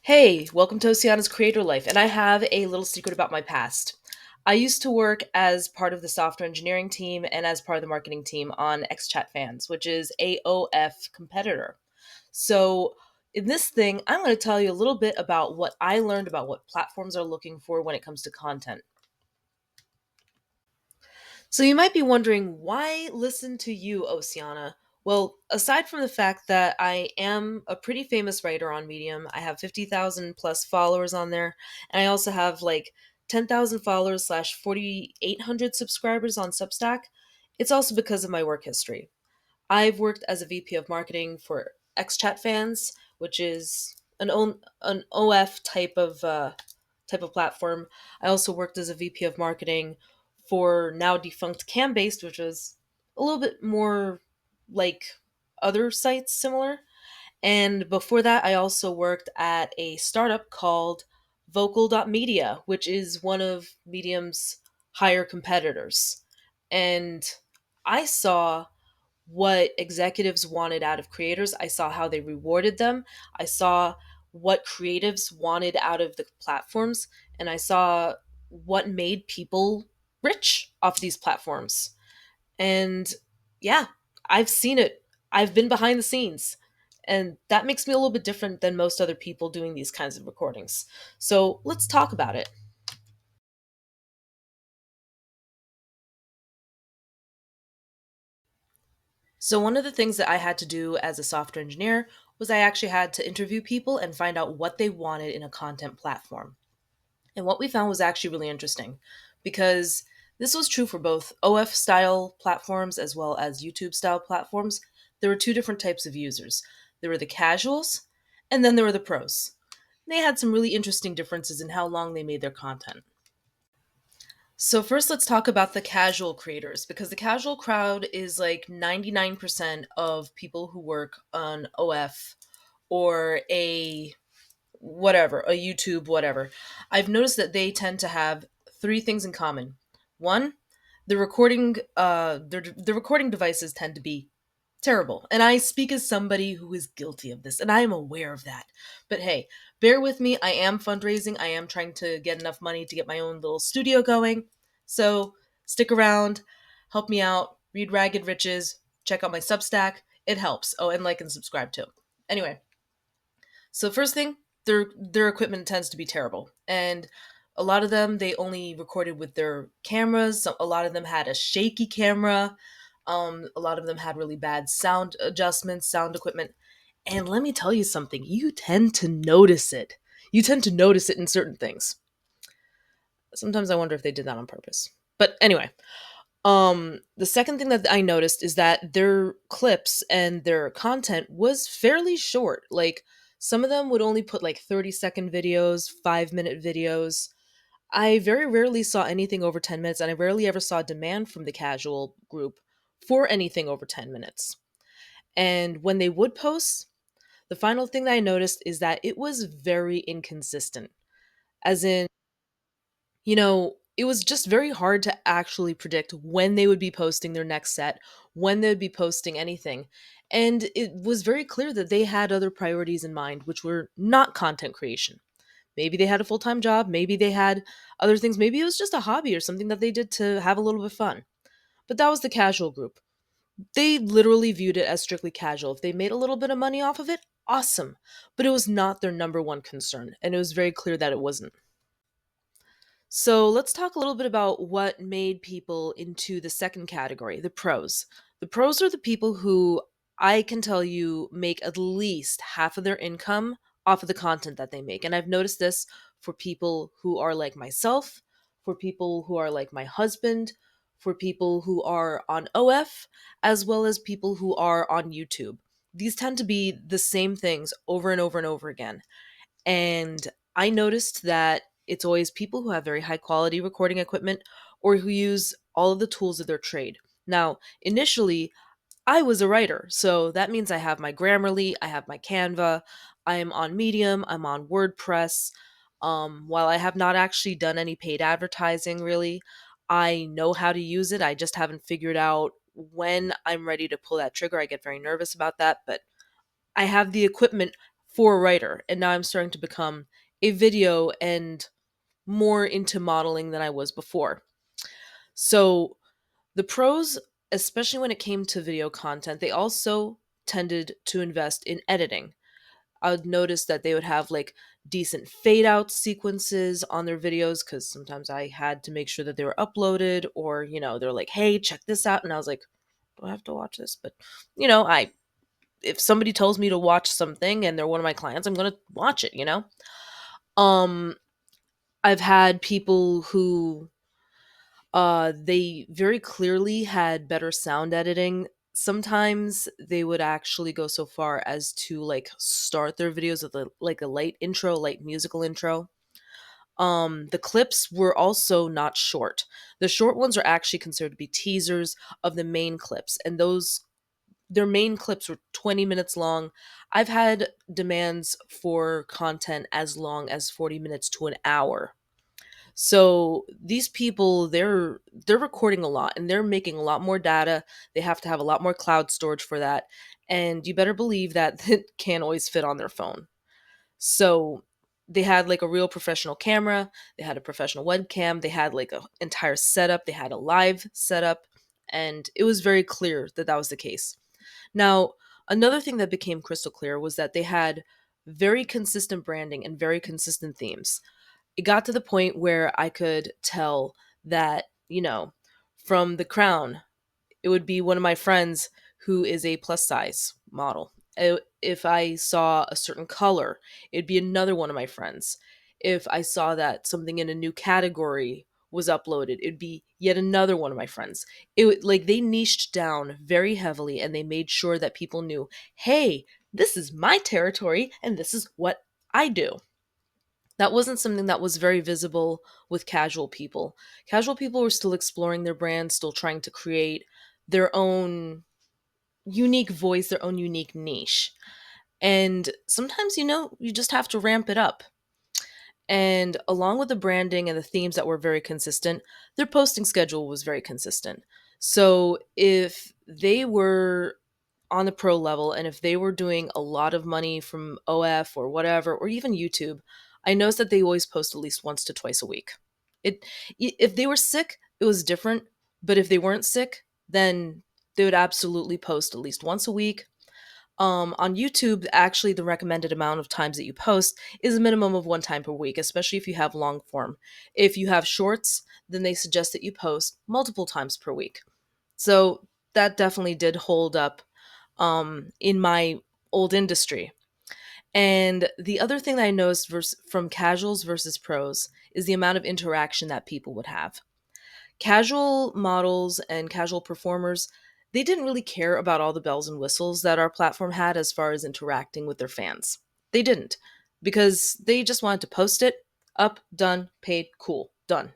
Hey, welcome to Ossiana's Creator Life, and I have a little secret about my past. I used to work as part of the software engineering team and as part of the marketing team on XChat Fans, which is AOF competitor. So, in this thing, I'm going to tell you a little bit about what I learned about what platforms are looking for when it comes to content. So you might be wondering, why listen to you, Oceana? Well, aside from the fact that I am a pretty famous writer on Medium, I have 50,000 plus followers on there, and I also have like 10,000 followers slash 4,800 subscribers on Substack. It's also because of my work history. I've worked as a VP of marketing for XChat Fans, which is an OF type of platform. I also worked as a VP of marketing for now defunct Cambased, which was a little bit more like other sites similar. And before that, I also worked at a startup called Vocal.media, which is one of Medium's higher competitors. And I saw what executives wanted out of creators. I saw how they rewarded them. I saw what creatives wanted out of the platforms. And I saw what made people rich off these platforms. And yeah, I've seen it. I've been behind the scenes. And that makes me a little bit different than most other people doing these kinds of recordings. So let's talk about it. So, one of the things that I had to do as a software engineer was I actually had to interview people and find out what they wanted in a content platform. And what we found was actually really interesting because this was true for both OF style platforms as well as YouTube style platforms. There were two different types of users, there were the casuals, and then there were the pros. They had some really interesting differences in how long they made their content. So first let's talk about the casual creators because the casual crowd is like 99% of people who work on OF or a whatever, a YouTube whatever. I've noticed that they tend to have three things in common. One, the recording devices tend to be terrible. And I speak as somebody who is guilty of this, and I am aware of that. But hey, bear with me. I am fundraising. I am trying to get enough money to get my own little studio going. So stick around, help me out, read Ragged Riches, check out my Substack. It helps. Oh, and like and subscribe too. Anyway, so first thing, their equipment tends to be terrible. And a lot of them they only recorded with their cameras. So a lot of them had a shaky camera. A lot of them had really bad sound adjustments, sound equipment. And let me tell you something, you tend to notice it. You tend to notice it in certain things. Sometimes I wonder if they did that on purpose. But anyway, the second thing that I noticed is that their clips and their content was fairly short. Like some of them would only put like 30-second videos, 5-minute videos. I very rarely saw anything over 10 minutes, and I rarely ever saw demand from the casual group for anything over 10 minutes. And when they would post, the final thing that I noticed is that it was very inconsistent. As in, it was just very hard to actually predict when they would be posting their next set, when they would be posting anything. And it was very clear that they had other priorities in mind, which were not content creation. Maybe they had a full time job, maybe they had other things, maybe it was just a hobby or something that they did to have a little bit of fun. But that was the casual group. They literally viewed it as strictly casual. If they made a little bit of money off of it, awesome. But it was not their number one concern, and it was very clear that it wasn't. So let's talk a little bit about what made people into the second category, the pros. The pros are the people who I can tell you make at least half of their income off of the content that they make. And I've noticed this for people who are like myself, for people who are like my husband, for people who are on OF, as well as people who are on YouTube. These tend to be the same things over and over and over again. And I noticed that it's always people who have very high quality recording equipment or who use all of the tools of their trade. Now, initially, I was a writer, so that means I have my Grammarly, I have my Canva, I am on Medium, I'm on WordPress. While I have not actually done any paid advertising really, I know how to use it. I just haven't figured out when I'm ready to pull that trigger. I get very nervous about that, but I have the equipment for a writer, and now I'm starting to become a video and more into modeling than I was before. So the pros, especially when it came to video content, they also tended to invest in editing. I would notice that they would have like decent fade out sequences on their videos because sometimes I had to make sure that they were uploaded, or, they're like, hey, check this out. And I was like, do I have to watch this? But, I, if somebody tells me to watch something and they're one of my clients, I'm going to watch it. Um, I've had people who they very clearly had better sound editing. Sometimes they would actually go so far as to like start their videos with like a light intro, light musical intro. The clips were also not short. The short ones are actually considered to be teasers of the main clips, and those their main clips were 20 minutes long. I've had demands for content as long as 40 minutes to an hour. So these people, they're recording a lot and they're making a lot more data. They have to have a lot more cloud storage for that. And you better believe that it can't always fit on their phone. So they had like a real professional camera, they had a professional webcam, they had like an entire setup, they had a live setup, and it was very clear that that was the case. Now, another thing that became crystal clear was that they had very consistent branding and very consistent themes. It got to the point where I could tell that, from The Crown, it would be one of my friends who is a plus size model. If I saw a certain color, it'd be another one of my friends. If I saw that something in a new category was uploaded, it'd be yet another one of my friends. Like they niched down very heavily and they made sure that people knew, hey, this is my territory and this is what I do. That wasn't something that was very visible with casual people. Casual people were still exploring their brand, still trying to create their own unique voice, their own unique niche. And sometimes, you just have to ramp it up. And along with the branding and the themes that were very consistent, their posting schedule was very consistent. So if they were on the pro level and if they were doing a lot of money from OF or whatever, or even YouTube, I noticed that they always post at least once to twice a week. It if they were sick, it was different, but if they weren't sick, then they would absolutely post at least once a week. On YouTube, actually, the recommended amount of times that you post is a minimum of one time per week, especially if you have long form. If you have shorts, then they suggest that you post multiple times per week. So that definitely did hold up in my old industry. And the other thing that I noticed from casuals versus pros is the amount of interaction that people would have. Casual models and casual performers, they didn't really care about all the bells and whistles that our platform had as far as interacting with their fans. They didn't, because they just wanted to post it, up, done, paid, cool, done.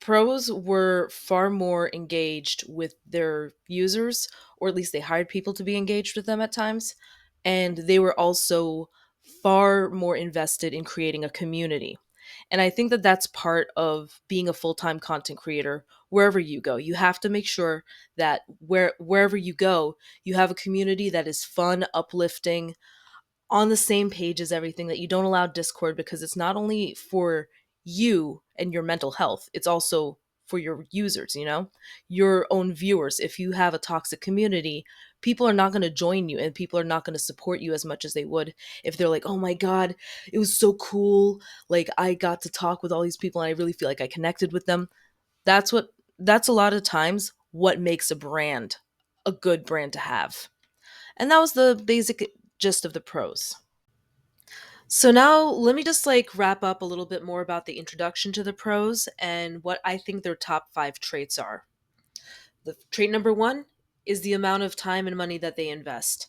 Pros were far more engaged with their users, or at least they hired people to be engaged with them at times. And they were also far more invested in creating a community. And I think that that's part of being a full-time content creator wherever you go. You have to make sure that wherever you go, you have a community that is fun, uplifting, on the same page as everything, that you don't allow discord, because it's not only for you and your mental health, it's also for your users, your own viewers. If you have a toxic community, people are not going to join you and people are not going to support you as much as they would if they're like, oh my god, it was so cool, like I got to talk with all these people and I really feel like I connected with them. That's a lot of times what makes a brand a good brand to have. And that was the basic gist of the pros. So now let me just like wrap up a little bit more about the introduction to the pros and what I think their top 5 traits are. The trait number 1 is the amount of time and money that they invest.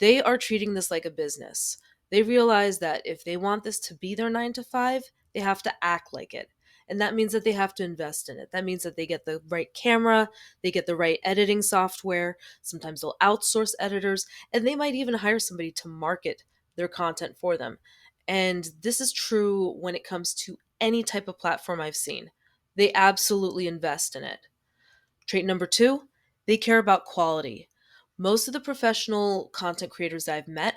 They are treating this like a business. They realize that if they want this to be their 9 to 5, they have to act like it. And that means that they have to invest in it. That means that they get the right camera, they get the right editing software. Sometimes they'll outsource editors, and they might even hire somebody to market their content for them. And this is true when it comes to any type of platform I've seen. They absolutely invest in it. Trait number 2, they care about quality. Most of the professional content creators I've met,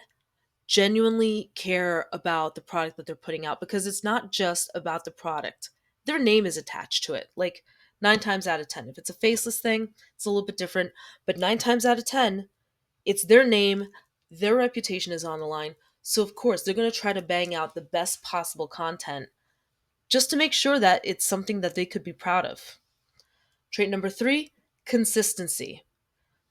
genuinely care about the product that they're putting out, because it's not just about the product. Their name is attached to it. Like 9 times out of 10. If it's a faceless thing, it's a little bit different. But 9 times out of 10, it's their name, their reputation is on the line. So, of course, they're going to try to bang out the best possible content just to make sure that it's something that they could be proud of. Trait number 3, consistency.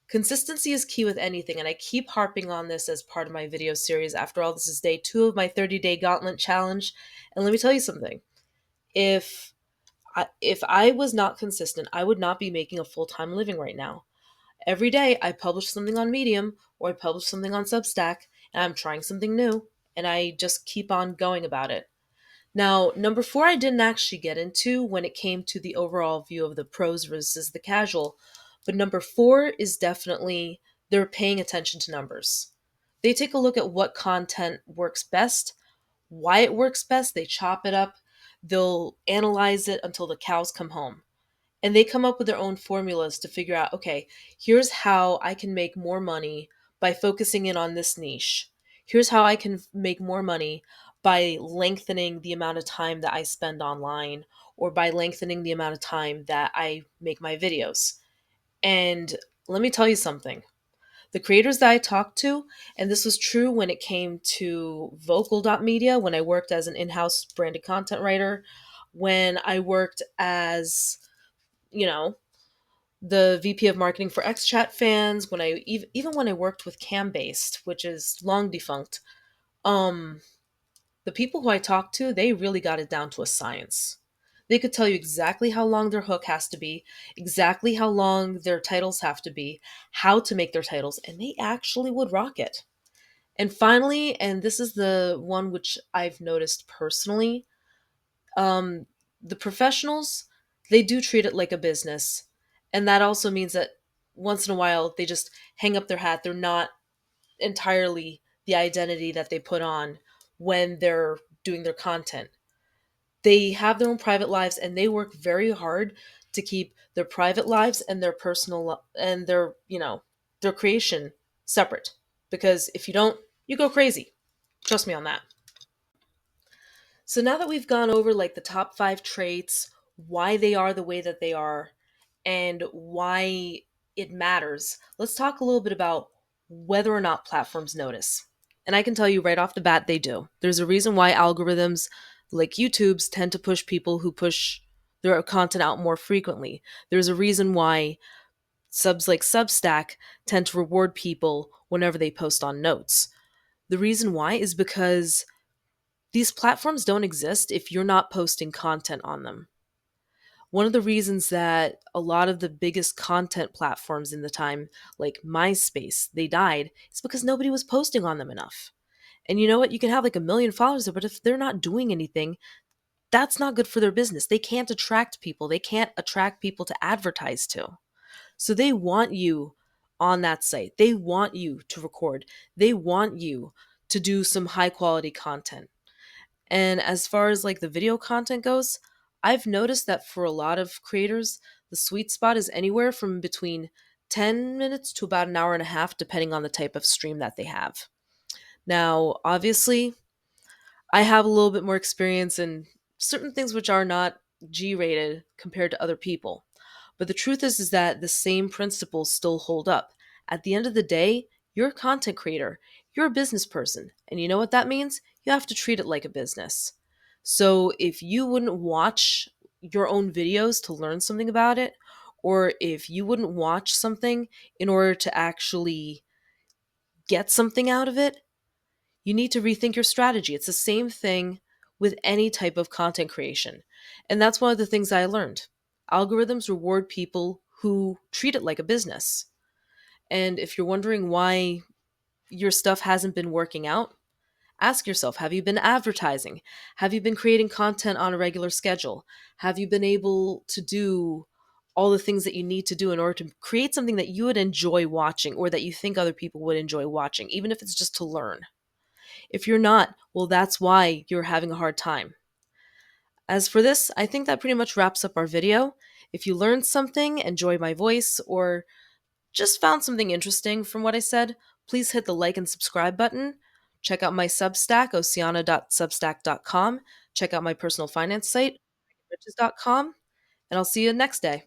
Consistency is key with anything, and I keep harping on this as part of my video series. After all, this is day 2 of my 30-day gauntlet challenge. And let me tell you something. If I was not consistent, I would not be making a full-time living right now. Every day I publish something on Medium or I publish something on Substack, and I'm trying something new, and I just keep on going about it. Now, number 4, I didn't actually get into when it came to the overall view of the pros versus the casual. But number 4 is definitely they're paying attention to numbers. They take a look at what content works best, why it works best, they chop it up, they'll analyze it until the cows come home. And they come up with their own formulas to figure out, okay, here's how I can make more money by focusing in on this niche. Here's how I can make more money by lengthening the amount of time that I spend online, or by lengthening the amount of time that I make my videos. And let me tell you something. The creators that I talked to, and this was true when it came to vocal.media, when I worked as an in-house branded content writer, when I worked as, you know, the VP of marketing for XChat fans, when I even when I worked with Cambased, which is long defunct, um the people who I talked to, they really got it down to a science. They could tell you exactly how long their hook has to be, exactly how long their titles have to be, how to make their titles, and they actually would rock it. And finally, and this is the one which I've noticed personally, um, the professionals, they do treat it like a business. And that also means that once in a while, they just hang up their hat. They're not entirely the identity that they put on when they're doing their content. They have their own private lives, and they work very hard to keep their private lives and their and their creation separate, because if you don't, you go crazy. Trust me on that. So now that we've gone over like the top 5 traits, why they are the way that they are, and why it matters, let's talk a little bit about whether or not platforms notice. And I can tell you right off the bat, they do. There's a reason why algorithms like YouTube's tend to push people who push their content out more frequently. There's a reason why subs like Substack tend to reward people whenever they post on notes. The reason why is because these platforms don't exist if you're not posting content on them. One of the reasons that a lot of the biggest content platforms in the time, like MySpace, they died, is because nobody was posting on them enough. And you know what? You can have like 1 million followers, but if they're not doing anything, that's not good for their business. They can't attract people. They can't attract people to advertise to. So they want you on that site. They want you to record. They want you to do some high quality content. And as far as like the video content goes, I've noticed that for a lot of creators, the sweet spot is anywhere from between 10 minutes to about an hour and a half, depending on the type of stream that they have. Now, obviously, I have a little bit more experience in certain things which are not G rated compared to other people. But the truth is that the same principles still hold up. At the end of the day, you're a content creator, you're a business person. And you know what that means? You have to treat it like a business. So if you wouldn't watch your own videos to learn something about it, or if you wouldn't watch something in order to actually get something out of it, you need to rethink your strategy. It's the same thing with any type of content creation. And that's one of the things I learned. Algorithms reward people who treat it like a business. And if you're wondering why your stuff hasn't been working out, ask yourself, have you been advertising? Have you been creating content on a regular schedule? Have you been able to do all the things that you need to do in order to create something that you would enjoy watching, or that you think other people would enjoy watching, even if it's just to learn? If you're not, well, that's why you're having a hard time. As for this, I think that pretty much wraps up our video. If you learned something, enjoyed my voice, or just found something interesting from what I said, please hit the like and subscribe button. Check out my Substack, ossiana.substack.com. Check out my personal finance site, riches.com, and I'll see you next day.